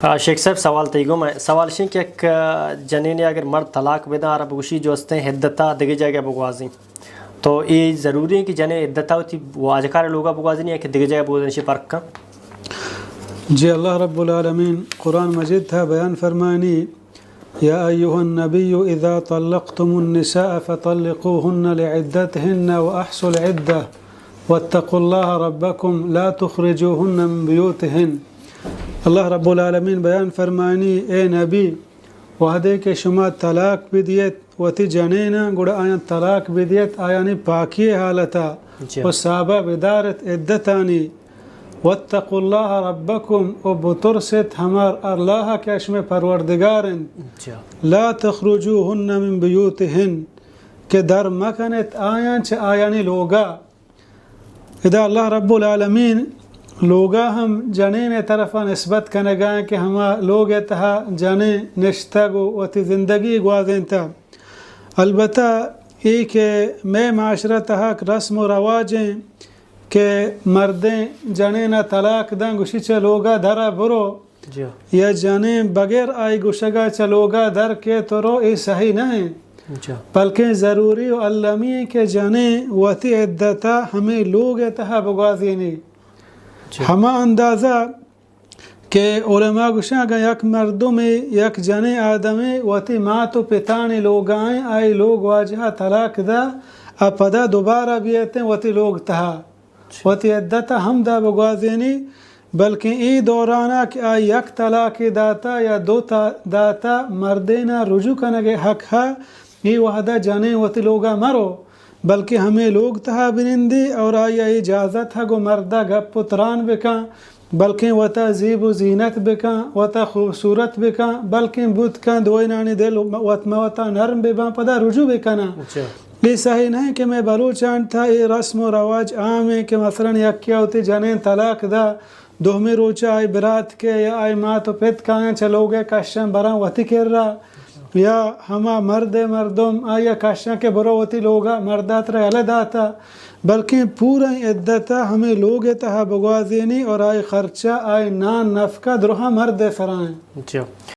شیخ صاحب سوال تیگو میں سوال شین کہ ایک جنین اگر مرد طلاق بدا عرب گوشی جو ہستے ہیں عدتا دیگے جائے گا بگوازی تو یہ ضروری ہے کہ جنین عدتا ہوتی واجکار لوگا بگوازی نہیں ہے کہ دیگے جائے بگوازی نشی فرق کا؟ جی اللہ رب العالمین قرآن مجید تھا بیان فرمانی یا ایوہ النبی اذا طلقتم النساء فطلقوهن لعدتهن واحصوا العدة واتقوا الله ربكم لا تخرجوهن من بيوتهن. اللہ رب العالمین بیان فرمانی اے نبی وحدے کے شما طلاق بدیت وتی جنینا گوڑا آیاں طلاق بدیت آیانی پاکی حالتا و صحابہ بدارت عدتانی واتقوا اللہ ربکم و بطرست ہمار اللہ کے اشم پروردگارن لا تخرجوهن من بیوتهن کہ در مکنت آیاں چھ آیانی لوگا. اذا اللہ رب العالمین لوگا ہم جنین طرفا نسبت کرنے گئے کہ ہما لوگ تہا جنین نشتہ گو وتی زندگی گوازین تا. البتہ یہ کہ میں معاشرہ تہا رسم و رواجیں کہ مردیں جنین طلاق دیں گوشی چا لوگا درہ برو یا جنین بغیر آئی گوشگا چا لوگا در کے تو رو یہ صحیح نہیں بلکہ ضروری و علمی ہے کہ جنین وتی عدتا ہمیں لوگ تہا بگوازینی. ہما اندازہ کہ علماء گوشاں گا یک مردم یک جنے آدمی وتی مات و پتانی لوگائیں آئی لوگ واجہا طلاق دا اپدا دوبارہ بیتے وتی لوگ تہا وتی عدتا ہم دا بگوازینی بلکہ ای دورانا کہ آئی یک طلاق داتا یا دو داتا مردینا رجوع کنگے حق ہے ای وحدہ جنے وتی لوگا مرو بلکہ ہمیں لوگ تہا بنندی اور آیا اجازت ہے گو مردہ گپ پتران بکاں بلکہ وطا زیب و زینت بکاں وطا خوبصورت بکاں بلکہ بود کاں دوئینانی دل وطا نرم بباں پدا رجوع بکنا. یہ صحیح نہیں کہ میں بلوچان تھا یہ رسم و رواج عام ہے کہ مثلا یک کیا ہوتی جنین طلاق دا دوہمی روچا آئی برات کے یا آئی مات و پت کھائیں چلوگے کشن براں وطی کر رہا یا ہما مردم آیا کاشاں کے بروتی لوگا مردات رہ علد آتا بلکہ پورا عدتا ہمیں لوگ تہا بگوازینی اور آئی خرچہ آئی نان نفقہ درہا مرد فرائیں.